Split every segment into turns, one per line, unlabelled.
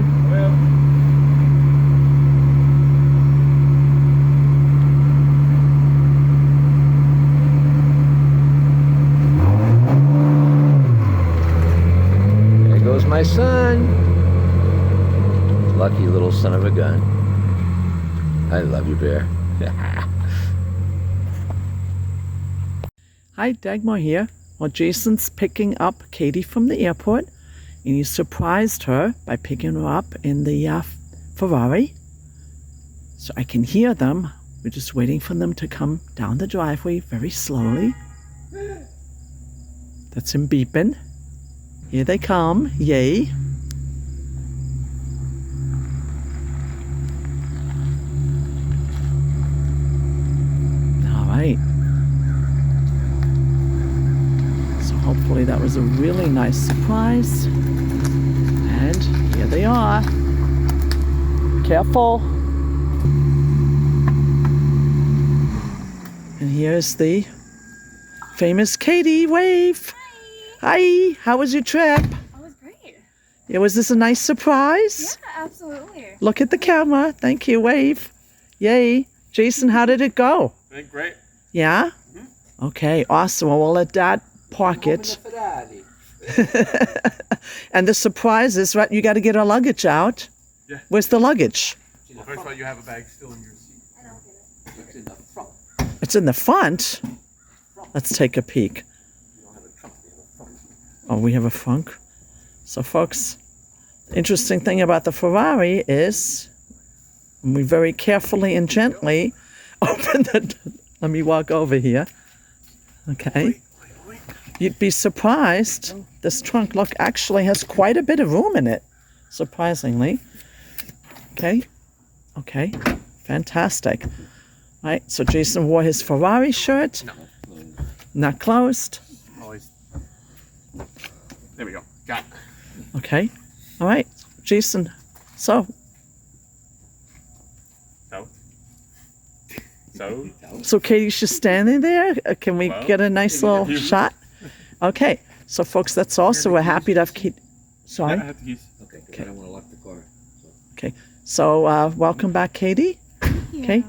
Jason.
Well,
There goes my son. Lucky little son of a gun. I love you, Bear. Hi, Dagmar here. Well, Jason's picking up Katy from the airport, and he surprised her by picking her up in the Ferrari. So I can hear them. We're just waiting for them to come down the driveway very slowly. That's him beeping. Here they come. Yay. All right. So hopefully that was a really nice surprise. And here they are. Careful. And here's the famous Katy. Wave. Hi. How was your trip?
That was great.
Yeah, was this a nice surprise?
Yeah, absolutely.
Look at the camera. Thank you. Wave. Yay. Jason, how did it go?
great.
Yeah? Mm-hmm. Okay, awesome. Well, we'll let Dad park it.
Ferrari.
And the surprise is, right, you got to get our luggage out.
Yeah.
Where's the luggage?
Well, first of all, you have a bag still in your seat.
I don't get it.
It's in the front.
It's in the front. Let's take a peek.
You don't have a trunk, you have a front.
Oh, we have a frunk. So, folks, the interesting thing about the Ferrari is we very carefully and gently open the... Let me walk over here. Okay. You'd be surprised. This trunk, look, actually has quite a bit of room in it, surprisingly. Okay. Okay. Fantastic. All right. So Jason wore his Ferrari shirt.
No.
Not closed.
Always. There we go. Got it.
Okay. All right. Jason. So Katy's just standing there. Can we get a nice little shot? Okay. So, folks, that's also, we're happy to have Katy. Sorry.
Yeah, I have the keys.
Okay, I don't want to lock the car.
Okay. So, welcome back, Katy. Okay.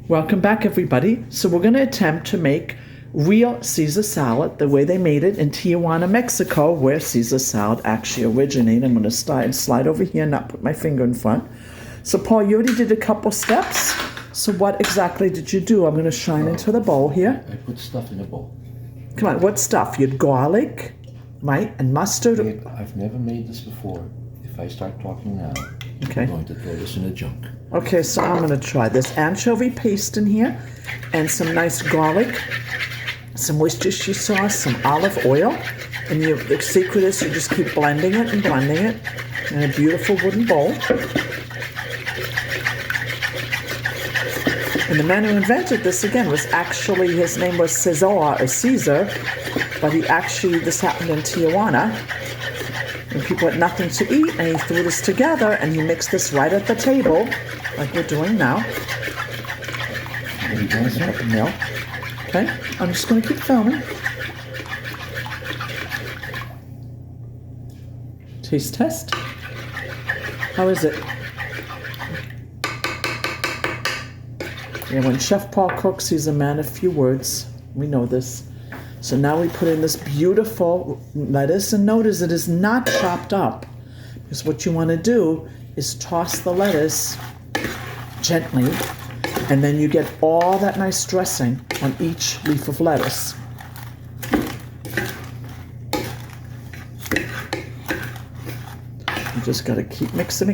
Welcome back, everybody. So we're going to attempt to make real Caesar salad the way they made it in Tijuana, Mexico, where Caesar salad actually originated. I'm going to slide over here, not put my finger in front. So, Paul, you already did a couple steps. So what exactly did you do? I'm going to shine into the bowl here.
I put stuff in the bowl.
Come on, what stuff? You had garlic, right, and mustard.
I've never made this before. If I start talking now,
Okay.
I'm going to throw this in the junk.
Okay, so I'm going to try this anchovy paste in here, and some nice garlic, some Worcestershire sauce, some olive oil, and the secret is you just keep blending it and blending it in a beautiful wooden bowl. And the man who invented this, again, was actually, his name was Cesar, or Caesar, but this happened in Tijuana, and people had nothing to eat, and he threw this together, and he mixed this right at the table, like we're doing now.
Are you doing something?
No. Okay, I'm just going to keep filming. Taste test. How is it? Yeah, when Chef Paul cooks, he's a man of few words. We know this. So now we put in this beautiful lettuce, and notice it is not chopped up, because what you want to do is toss the lettuce gently, and then you get all that nice dressing on each leaf of lettuce. You just got to keep mixing.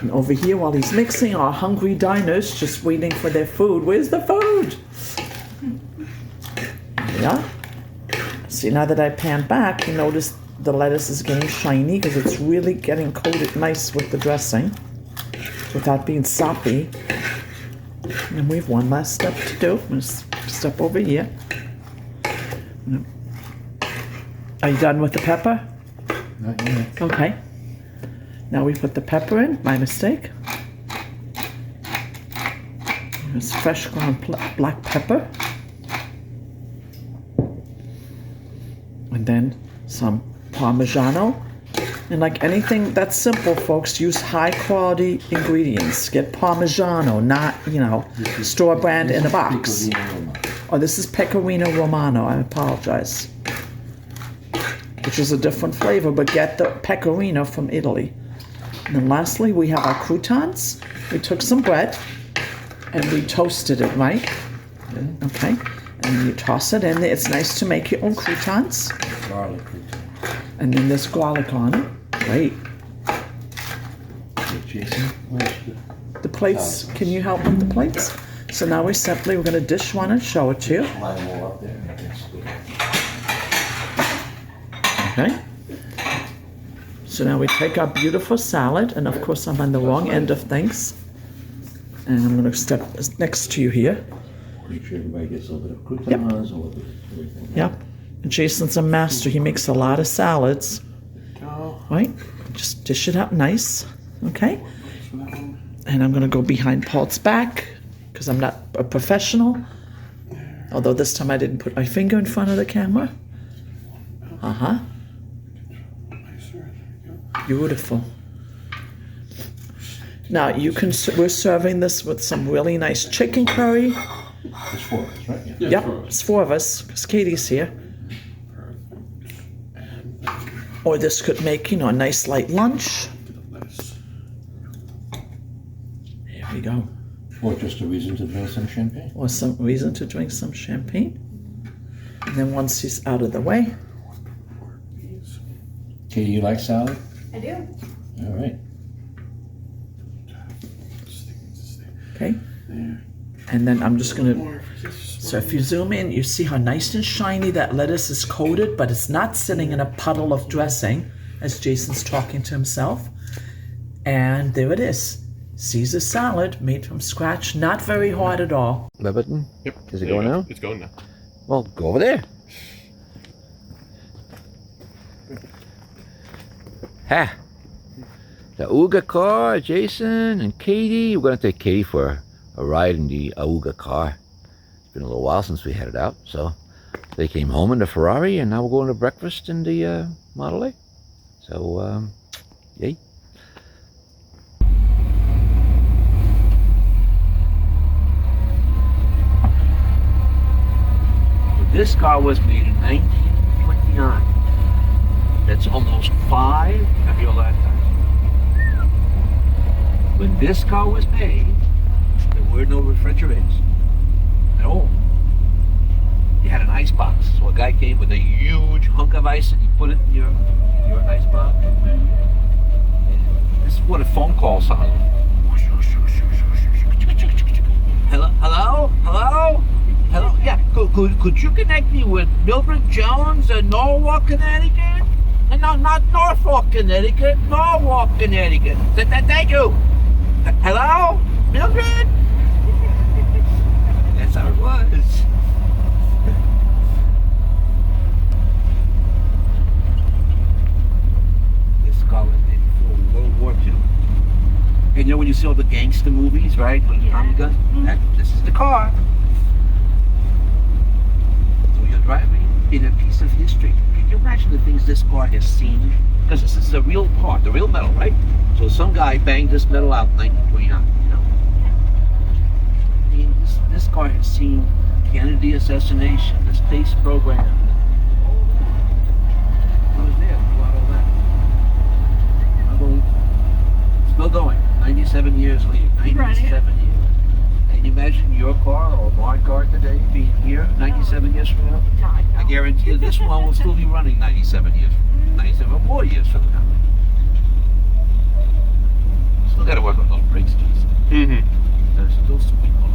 And over here, while he's mixing, our hungry diners just waiting for their food. Where's the food? Yeah. See, now that I pan back, you notice the lettuce is getting shiny because it's really getting coated nice with the dressing without being soppy. And we have one last step to do. I'm going to step over here. Are you done with the pepper?
Not yet.
Okay. Now we put the pepper in, my mistake. It's fresh ground black pepper. And then some Parmigiano. And like anything that's simple, folks, use high quality ingredients. Get Parmigiano, not, store brand in a box.
Pecorino Romano.
Oh, this is Pecorino Romano. I apologize. Which is a different flavor, but get the Pecorino from Italy. And then lastly, we have our croutons. We took some bread and we toasted it, right? Okay. And you toss it in. It's nice to make your own croutons.
Garlic crouton.
And then there's garlic on it. Great.
Okay, Jason, where's
The plates, can you help with the plates? So now we're going to dish one and show it to you.
line more up there? That's good.
Okay. So now we take our beautiful salad, and of course I'm on the wrong end of things. And I'm going to step next to you here.
Make sure everybody gets a little bit of croutons, a little bit of everything.
Yep. And Jason's a master. He makes a lot of salads. Right? Just dish it up nice. Okay? And I'm going to go behind Paul's back because I'm not a professional. Although this time I didn't put my finger in front of the camera. Uh-huh. Beautiful. Now we're serving this with some really nice chicken curry.
There's 4 of us, right? Yeah.
Yep, it's 4 of us because Katy's here. Or this could make, a nice light lunch. There we go.
Or just a reason to drink some champagne.
Or some reason to drink some champagne. And then once he's out of the way.
Katie, you like salad?
I do.
All right.
Okay. And then I'm just going to... So if you zoom in, you see how nice and shiny that lettuce is coated, but it's not sitting in a puddle of dressing, as Jason's talking to himself. And there it is. Caesar salad made from scratch, not very hard at all.
Leviton?
Yep.
Is it
There you
going
go.
now?
It's going now.
Well, go over there. Ha! The Auga car, Jason and Katie. We're going to take Katie for a ride in the Auga car. It's been a little while since we had it out, so they came home in the Ferrari, and now we're going to breakfast in the Model A. So, yay. This car was made in 1929. That's almost 5 of your lifetime. When this car was made, there were no refrigerators at all. You had an ice box. So a guy came with a huge hunk of ice and he put it in your ice box. And this is what a phone call sounded like. Hello? Hello? Hello? Hello? Yeah, could you connect me with Mildred Jones in Norwalk, Connecticut? No, not Norfolk, Connecticut. Norwalk, Connecticut. Thank you. Hello? Mildred? That's how it was. This car was made before World War II. And when you see all the gangster movies, right? When the army guns, this is the car. So you're driving in a piece of history. Can you imagine the things this car has seen? Because this is a real part, the real metal, right? So some guy banged this metal out in 1929, I mean, this car has seen Kennedy assassination, the space program. I was there throughout all that. Still going, 97 years later, 97 years. Can you imagine your car or my car today being here 97 years from now? I guarantee you this one will still be running 97 years, 97 or more years from now. Still got to work on those brakes, Jason.
Mm-hmm.
There's still some people on.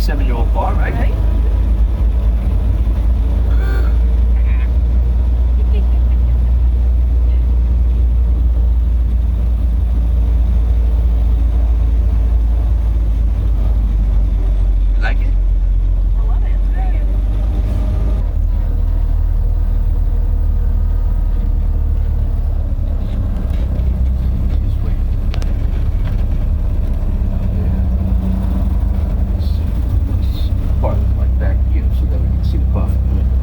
7-year-old car, right?
Right?
You like it?
I love it. It's very good.
This way. Let's park like back here so that we can see the car,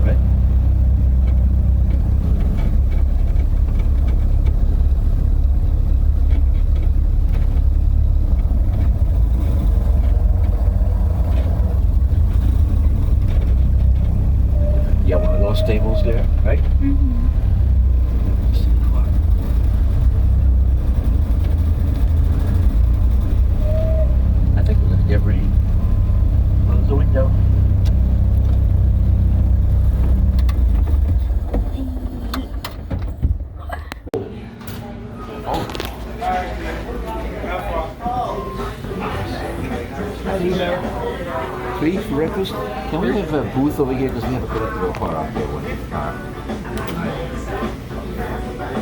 right? Yeah, one of those tables there, right? See the car. I think we're gonna get ready. Close the window. Three for breakfast? Can we have a booth over here? Because we have a collectible car out there.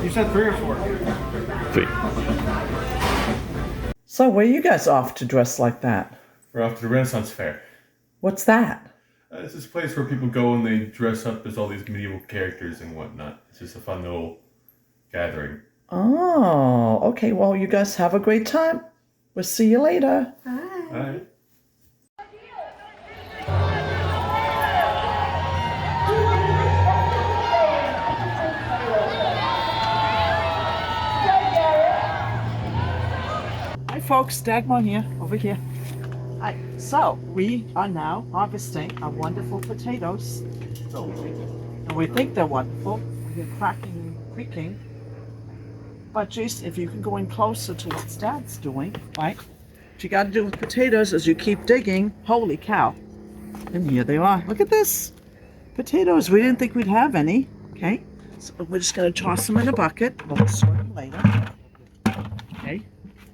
You said 3 or 4? 3.
So where are you guys off to dress like that?
We're off to the Renaissance Fair.
What's that?
It's this place where people go and they dress up as all these medieval characters and whatnot. It's just a fun little gathering.
Oh, okay. Well, you guys have a great time. We'll see you later.
Alright.
Hi folks, Dagmar here, over here. Hi. So, we are now harvesting our wonderful potatoes. And we think they're wonderful. We're cracking and creaking. But Jason, if you can go in closer to what Dad's doing, right? What you gotta do with potatoes is you keep digging. Holy cow. And here they are. Look at this. Potatoes. We didn't think we'd have any. Okay. So we're just gonna toss them in a bucket. We'll sort them later. Okay.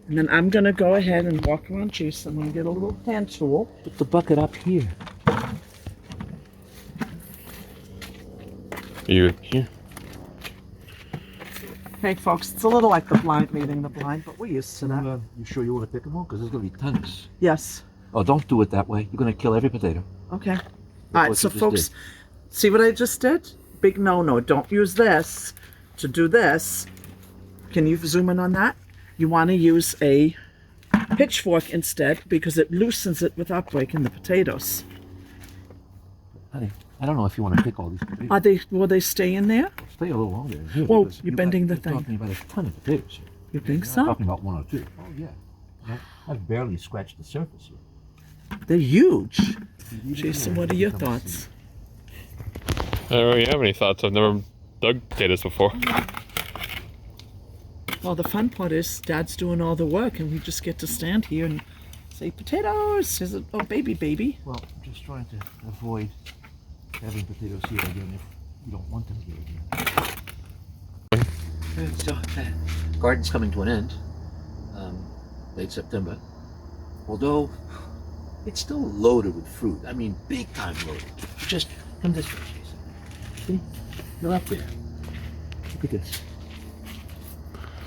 And then I'm gonna go ahead and walk around Jason and get a little hand tool.
Put the bucket up here.
You here?
Okay, folks, it's a little like the blind leading the blind, but we're used to that.
You sure you want to pick them all? Because there's going to be tons.
Yes.
Oh, don't do it that way. You're going to kill every potato.
Okay. All
Look
right,
what
so
you just
folks,
did.
see what I just did? Big no-no. Don't use this to do this. Can you zoom in on that? You want to use a pitchfork instead because it loosens it without breaking the potatoes.
Honey, I don't know if you want to pick all these potatoes.
Will they stay in there?
Stay a little longer in here.
Whoa,
because
you're bending the
you're
thing.
talking about a ton of potatoes here.
You think
I'm
so?
talking about 1 or 2. Oh, yeah. I've barely scratched the surface here.
They're huge. Jason, what are your thoughts?
I don't really have any thoughts. I've never dug potatoes before.
Well, the fun part is Dad's doing all the work and we just get to stand here and say, potatoes! Is it, oh, baby.
Well, I'm just trying to avoid having potatoes here again if you don't want them here again. So, garden's coming to an end, late September. Although, it's still loaded with fruit. I mean, big time loaded. Just come this way, Jason. See? You're up there. Look at this.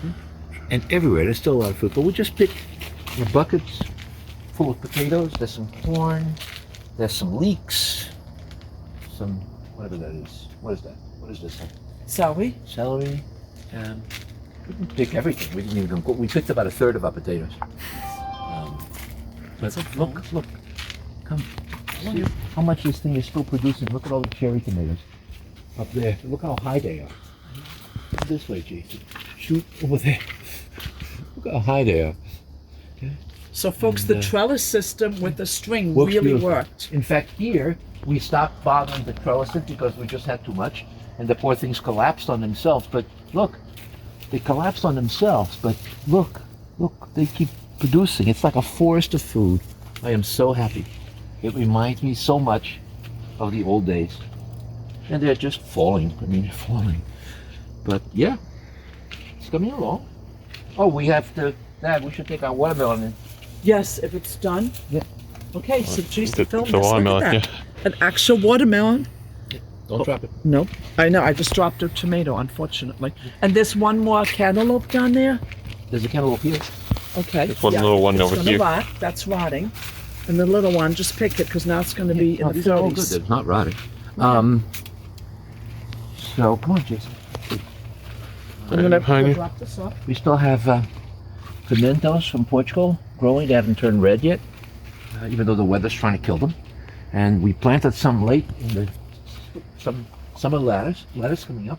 See? And everywhere, there's still a lot of fruit. But we just picked buckets full of potatoes. There's some corn. There's some leeks. Some, whatever that is. What is that? What is this?
Celery?
Celery. We didn't pick everything. We didn't even go. We picked about 1/3 of our potatoes. But look. Come. See how much this thing is still producing. Look at all the cherry tomatoes up there. Look how high they are. Come this way, Jason. Shoot over there. Look how high they are. Okay.
So, folks,
And,
the trellis system with the string
works
really
beautiful.
worked.
In fact, here we stopped bothering the trellises because we just had too much, and the poor things collapsed on themselves. But look, they collapsed on themselves. But look, they keep producing. It's like a forest of food. I am so happy. It reminds me so much of the old days, and they're just falling. I mean, they're falling. But yeah, it's coming along. Oh, we have to. Dad, we should take our watermelon in.
Yes, if it's done.
Yeah.
Okay, so geez, the
It's
film
a
this. Look at
watermelon,
that. An actual watermelon.
Don't drop it.
Nope. I know. I just dropped a tomato, unfortunately. And there's one more cantaloupe down there.
There's a cantaloupe here.
Okay.
There's one little one
it's
over
gonna
here.
Rot. That's rotting. And the little one, just pick it because now it's going to be in
No,
the
these are all good.
30s.
They're not rotting. So come on, Jason.
I'm going
Behind
to
you.
drop this off.
We still have pimentos from Portugal growing. They haven't turned red yet, even though the weather's trying to kill them. And we planted some late in the summer lettuce coming up,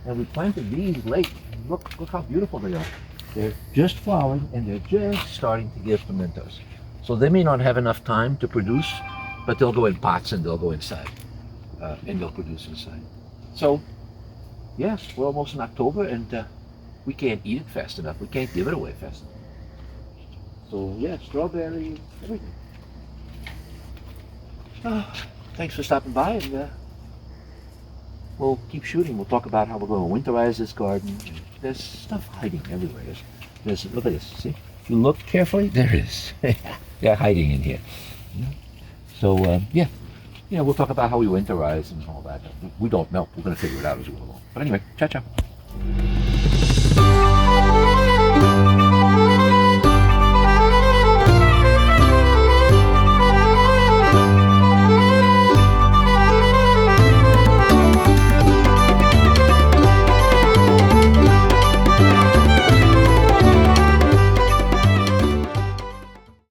and we planted these late. And look how beautiful they are. They're just flowering and they're just starting to give pimentos. So they may not have enough time to produce, but they'll go in pots and they'll go inside, and they'll produce inside. So yes, we're almost in October, and we can't eat it fast enough. We can't give it away fast enough. So yeah, strawberry, everything. Thanks for stopping by, and we'll keep shooting. We'll talk about how we're going to winterize this garden. There's stuff hiding everywhere. There's look at this. See, if you look carefully, there is. They're hiding in here. So yeah, we'll talk about how we winterize and all that. We don't know. We're going to figure it out as we go along. But anyway, ciao, ciao.